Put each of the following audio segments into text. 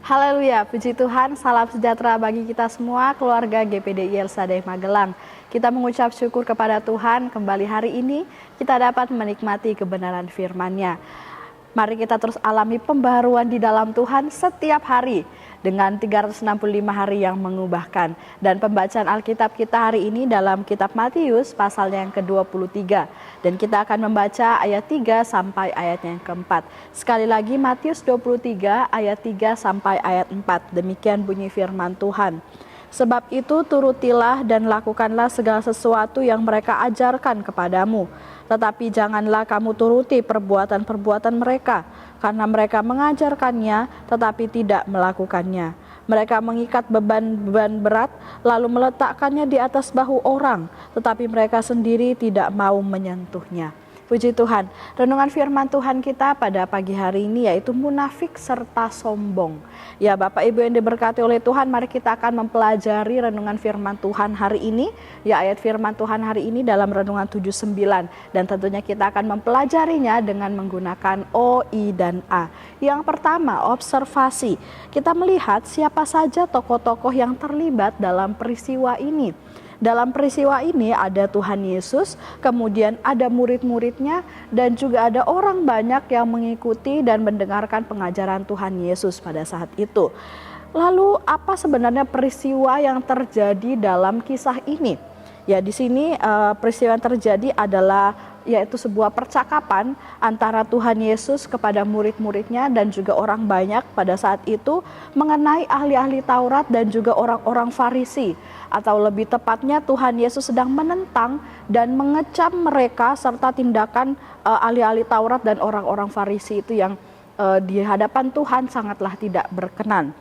Haleluya, puji Tuhan, salam sejahtera bagi kita semua, keluarga GPDI Elsadeh Magelang. Kita mengucap syukur kepada Tuhan, kembali hari ini kita dapat menikmati kebenaran firman-Nya. Mari kita terus alami pembaharuan di dalam Tuhan setiap hari dengan 365 hari yang mengubahkan. Dan pembacaan Alkitab kita hari ini dalam kitab Matius pasalnya yang ke-23. Dan kita akan membaca ayat 3 sampai ayatnya yang keempat. Sekali lagi Matius 23 ayat 3 sampai ayat 4. Demikian bunyi firman Tuhan. Sebab itu turutilah dan lakukanlah segala sesuatu yang mereka ajarkan kepadamu. Tetapi janganlah kamu turuti perbuatan-perbuatan mereka, karena mereka mengajarkannya tetapi tidak melakukannya. Mereka mengikat beban-beban berat lalu meletakkannya di atas bahu orang, tetapi mereka sendiri tidak mau menyentuhnya. Puji Tuhan, renungan firman Tuhan kita pada pagi hari ini yaitu munafik serta sombong. Ya Bapak Ibu yang diberkati oleh Tuhan, mari kita akan mempelajari renungan firman Tuhan hari ini. Ya ayat firman Tuhan hari ini dalam renungan 79. Dan tentunya kita akan mempelajarinya dengan menggunakan O, I, dan A. Yang pertama, observasi. Kita melihat siapa saja tokoh-tokoh yang terlibat dalam peristiwa ini. Dalam peristiwa ini ada Tuhan Yesus, kemudian ada murid-muridnya, dan juga ada orang banyak yang mengikuti dan mendengarkan pengajaran Tuhan Yesus pada saat itu. Lalu apa sebenarnya peristiwa yang terjadi dalam kisah ini? Ya di sini peristiwa yang terjadi adalah yaitu sebuah percakapan antara Tuhan Yesus kepada murid-muridnya dan juga orang banyak pada saat itu mengenai ahli-ahli Taurat dan juga orang-orang Farisi. Atau lebih tepatnya Tuhan Yesus sedang menentang dan mengecam mereka serta tindakan ahli-ahli Taurat dan orang-orang Farisi itu yang di hadapan Tuhan sangatlah tidak berkenan.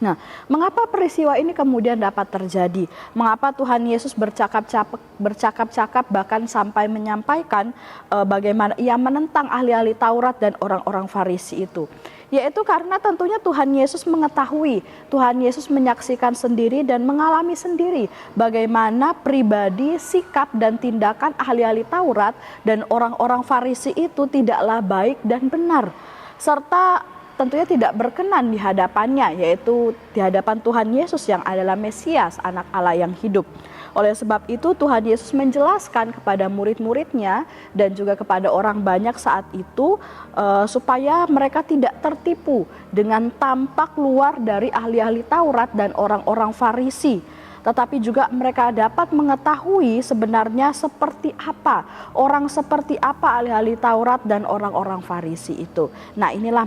Nah, mengapa peristiwa ini kemudian dapat terjadi? Mengapa Tuhan Yesus bercakap-cakap bahkan sampai menyampaikan bagaimana ia menentang ahli-ahli Taurat dan orang-orang Farisi itu? Yaitu karena tentunya Tuhan Yesus mengetahui, Tuhan Yesus menyaksikan sendiri dan mengalami sendiri bagaimana pribadi, sikap dan tindakan ahli-ahli Taurat dan orang-orang Farisi itu tidaklah baik dan benar. Serta tentunya tidak berkenan di hadapannya, yaitu di hadapan Tuhan Yesus yang adalah Mesias, anak Allah yang hidup. Oleh sebab itu Tuhan Yesus menjelaskan kepada murid-muridnya dan juga kepada orang banyak saat itu supaya mereka tidak tertipu dengan tampak luar dari ahli-ahli Taurat dan orang-orang Farisi. Tetapi juga mereka dapat mengetahui sebenarnya seperti apa, orang seperti apa ahli-ahli Taurat dan orang-orang Farisi itu. Nah inilah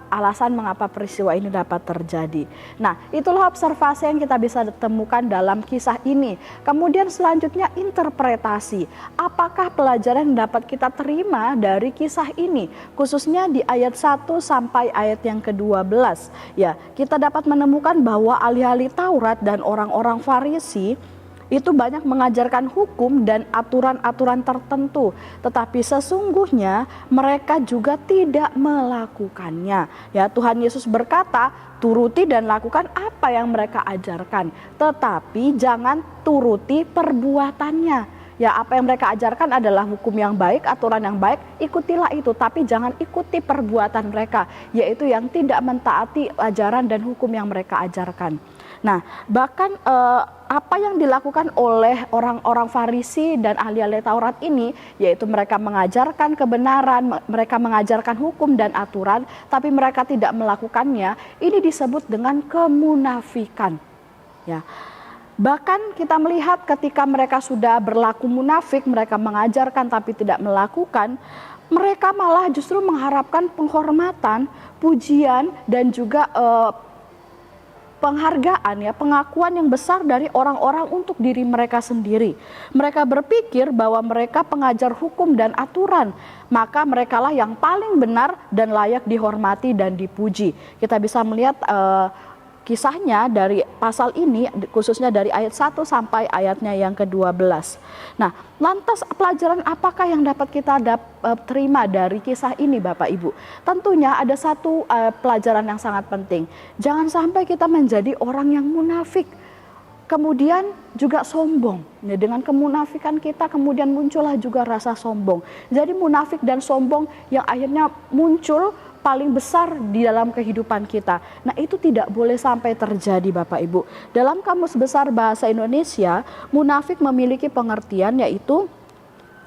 alasan mengapa peristiwa ini dapat terjadi. Nah itulah observasi yang kita bisa temukan dalam kisah ini. Kemudian selanjutnya interpretasi. Apakah pelajaran yang dapat kita terima dari kisah ini? Khususnya di ayat 1 sampai ayat yang ke-12. Ya, kita dapat menemukan bahwa ahli-ahli Taurat dan orang-orang Farisi itu banyak mengajarkan hukum dan aturan-aturan tertentu, tetapi sesungguhnya mereka juga tidak melakukannya. Ya, Tuhan Yesus berkata, turuti dan lakukan apa yang mereka ajarkan, tetapi jangan turuti perbuatannya. Ya, apa yang mereka ajarkan adalah hukum yang baik, aturan yang baik, ikutilah itu, tapi jangan ikuti perbuatan mereka, yaitu yang tidak mentaati ajaran dan hukum yang mereka ajarkan. Nah, bahkan apa yang dilakukan oleh orang-orang Farisi dan ahli-ahli Taurat ini, yaitu mereka mengajarkan kebenaran, mereka mengajarkan hukum dan aturan, tapi mereka tidak melakukannya, ini disebut dengan kemunafikan. Ya. Bahkan kita melihat ketika mereka sudah berlaku munafik, mereka mengajarkan tapi tidak melakukan, mereka malah justru mengharapkan penghormatan, pujian dan juga penghargaan, ya, pengakuan yang besar dari orang-orang untuk diri mereka sendiri. Mereka berpikir bahwa mereka pengajar hukum dan aturan, maka merekalah yang paling benar dan layak dihormati dan dipuji. Kita bisa melihat kisahnya dari pasal ini, khususnya dari ayat 1 sampai ayatnya yang ke-12. Nah, lantas pelajaran apakah yang dapat kita terima dari kisah ini Bapak Ibu? Tentunya ada satu pelajaran yang sangat penting. Jangan sampai kita menjadi orang yang munafik, kemudian juga sombong. Nah, dengan kemunafikan kita kemudian muncullah juga rasa sombong. Jadi munafik dan sombong yang akhirnya muncul paling besar di dalam kehidupan kita. Nah, itu tidak boleh sampai terjadi Bapak Ibu. Dalam Kamus Besar Bahasa Indonesia, munafik memiliki pengertian yaitu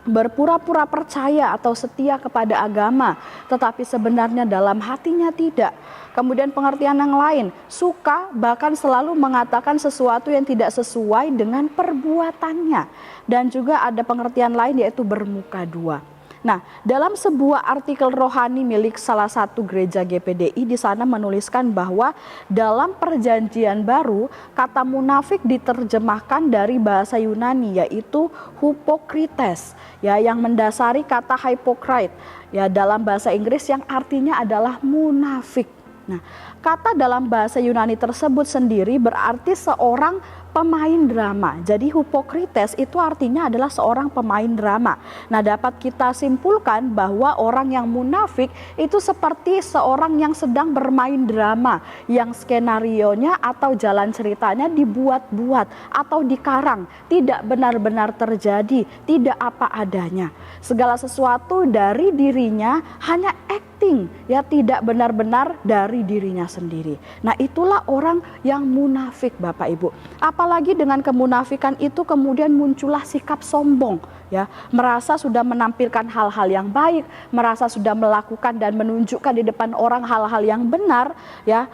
berpura-pura percaya atau setia kepada agama, tetapi sebenarnya dalam hatinya tidak. Kemudian pengertian yang lain, suka bahkan selalu mengatakan sesuatu yang tidak sesuai dengan perbuatannya. Dan juga ada pengertian lain yaitu bermuka dua. Nah, dalam sebuah artikel rohani milik salah satu gereja GPDI di sana menuliskan bahwa dalam Perjanjian Baru kata munafik diterjemahkan dari bahasa Yunani yaitu hypokrites ya, yang mendasari kata hypocrite ya dalam bahasa Inggris yang artinya adalah munafik. Nah, kata dalam bahasa Yunani tersebut sendiri berarti seorang pemain drama. Jadi hypokrites itu artinya adalah seorang pemain drama. Nah, dapat kita simpulkan bahwa orang yang munafik itu seperti seorang yang sedang bermain drama, yang skenarionya atau jalan ceritanya dibuat-buat atau dikarang, tidak benar-benar terjadi, tidak apa adanya. Segala sesuatu dari dirinya hanya acting, ya tidak benar-benar dari dirinya sendiri. Nah, itulah orang yang munafik Bapak Ibu. Apalagi dengan kemunafikan itu kemudian muncullah sikap sombong, ya, merasa sudah menampilkan hal-hal yang baik, merasa sudah melakukan dan menunjukkan di depan orang hal-hal yang benar, ya,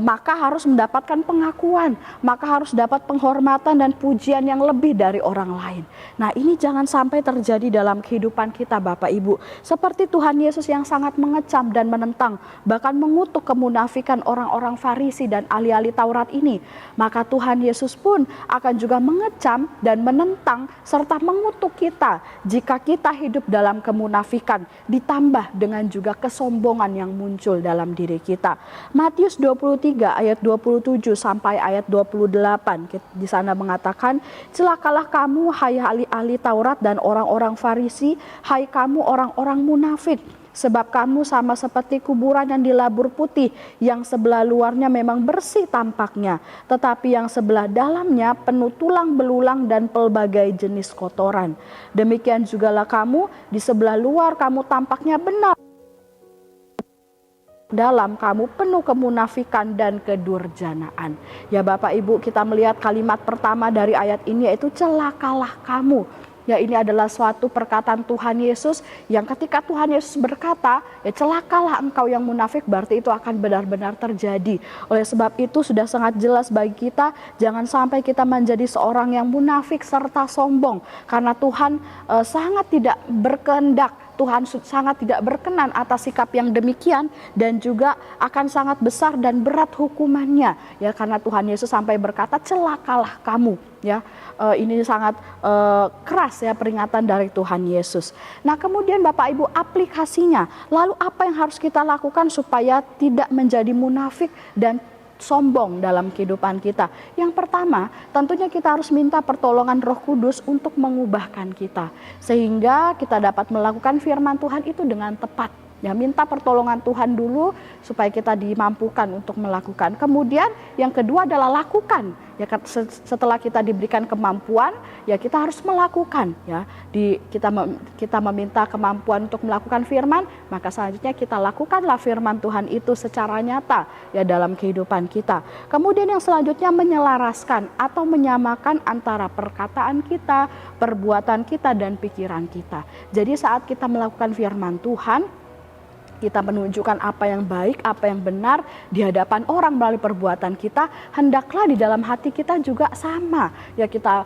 maka harus mendapatkan pengakuan, maka harus dapat penghormatan dan pujian yang lebih dari orang lain. Nah, ini jangan sampai terjadi dalam kehidupan kita Bapak Ibu. Seperti Tuhan Yesus yang sangat mengecam dan menentang, bahkan mengutuk kemunafikan orang-orang Farisi dan ahli-ahli Taurat ini, maka Tuhan Yesus pun akan juga mengecam dan menentang serta mengutuk kita jika kita hidup dalam kemunafikan ditambah dengan juga kesombongan yang muncul dalam diri kita. Matius 23 ayat 27 sampai ayat 28 di sana mengatakan, celakalah kamu hai ahli-ahli Taurat dan orang-orang Farisi, hai kamu orang-orang munafik. Sebab kamu sama seperti kuburan yang dilabur putih, yang sebelah luarnya memang bersih tampaknya, tetapi yang sebelah dalamnya penuh tulang belulang dan pelbagai jenis kotoran. Demikian jugalah kamu, di sebelah luar kamu tampaknya benar, dalam kamu penuh kemunafikan dan kedurjanaan. Ya Bapak Ibu, kita melihat kalimat pertama dari ayat ini yaitu celakalah kamu. Ya, ini adalah suatu perkataan Tuhan Yesus yang ketika Tuhan Yesus berkata, ya celakalah engkau yang munafik, berarti itu akan benar-benar terjadi. Oleh sebab itu sudah sangat jelas bagi kita, jangan sampai kita menjadi seorang yang munafik serta sombong. Karena Tuhan sangat tidak berkehendak, Tuhan sangat tidak berkenan atas sikap yang demikian, dan juga akan sangat besar dan berat hukumannya. Ya, karena Tuhan Yesus sampai berkata celakalah kamu. Ya, ini sangat keras ya peringatan dari Tuhan Yesus. Nah, kemudian Bapak Ibu, aplikasinya, lalu apa yang harus kita lakukan supaya tidak menjadi munafik dan sombong dalam kehidupan kita? Yang pertama, tentunya kita harus minta pertolongan Roh Kudus untuk mengubahkan kita, sehingga kita dapat melakukan firman Tuhan itu dengan tepat. Ya, minta pertolongan Tuhan dulu supaya kita dimampukan untuk melakukan. Kemudian yang kedua adalah lakukan. Ya, setelah kita diberikan kemampuan, ya kita harus melakukan. Ya, kita meminta kemampuan untuk melakukan firman, maka selanjutnya kita lakukanlah firman Tuhan itu secara nyata ya dalam kehidupan kita. Kemudian yang selanjutnya menyelaraskan atau menyamakan antara perkataan kita, perbuatan kita dan pikiran kita. Jadi saat kita melakukan firman Tuhan, kita menunjukkan apa yang baik, apa yang benar di hadapan orang melalui perbuatan kita, hendaklah di dalam hati kita juga sama. Ya, kita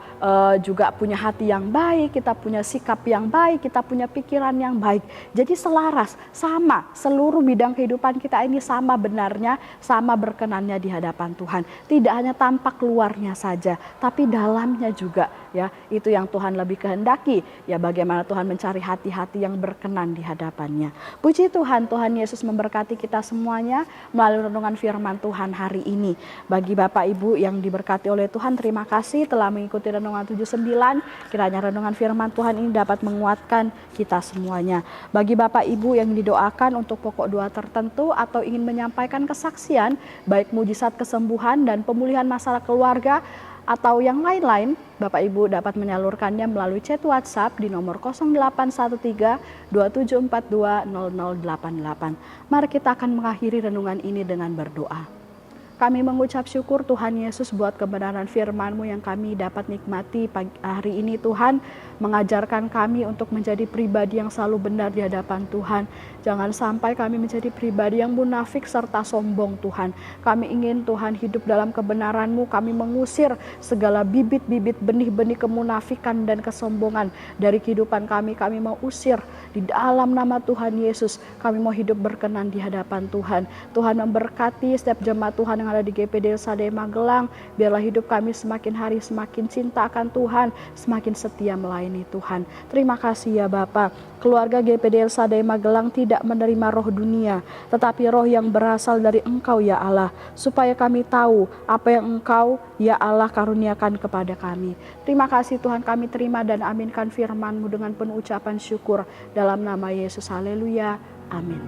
juga punya hati yang baik, kita punya sikap yang baik, kita punya pikiran yang baik. Jadi selaras, sama, seluruh bidang kehidupan kita ini sama benarnya, sama berkenannya di hadapan Tuhan. Tidak hanya tampak luarnya saja, tapi dalamnya juga. Ya, itu yang Tuhan lebih kehendaki. Ya, bagaimana Tuhan mencari hati-hati yang berkenan di hadapannya. Puji Tuhan, Tuhan Yesus memberkati kita semuanya melalui renungan firman Tuhan hari ini. Bagi Bapak Ibu yang diberkati oleh Tuhan, terima kasih telah mengikuti renungan 79. Kiranya renungan firman Tuhan ini dapat menguatkan kita semuanya. Bagi Bapak Ibu yang didoakan untuk pokok doa tertentu atau ingin menyampaikan kesaksian, baik mujizat kesembuhan dan pemulihan masalah keluarga, atau yang lain-lain, Bapak Ibu dapat menyalurkannya melalui chat WhatsApp di nomor 0813 2742 0088. Mari kita akan mengakhiri renungan ini dengan berdoa. Kami mengucap syukur Tuhan Yesus buat kebenaran firman-Mu yang kami dapat nikmati hari ini Tuhan. Mengajarkan kami untuk menjadi pribadi yang selalu benar di hadapan Tuhan. Jangan sampai kami menjadi pribadi yang munafik serta sombong Tuhan. Kami ingin Tuhan hidup dalam kebenaran-Mu. Kami mengusir segala bibit-bibit benih-benih kemunafikan dan kesombongan dari kehidupan kami. Kami mau usir di dalam nama Tuhan Yesus. Kami mau hidup berkenan di hadapan Tuhan. Tuhan memberkati setiap jemaat Tuhan yang ada di GPD Sadai Magelang. Biarlah hidup kami semakin hari semakin cinta akan Tuhan, semakin setia melayani Tuhan. Terima kasih ya Bapa. Keluarga GPD Sadai Magelang tidak menerima roh dunia, tetapi roh yang berasal dari Engkau ya Allah, supaya kami tahu apa yang Engkau ya Allah karuniakan kepada kami. Terima kasih Tuhan, kami terima dan aminkan firman-Mu dengan penuh ucapan syukur dalam nama Yesus. Haleluya. Amin.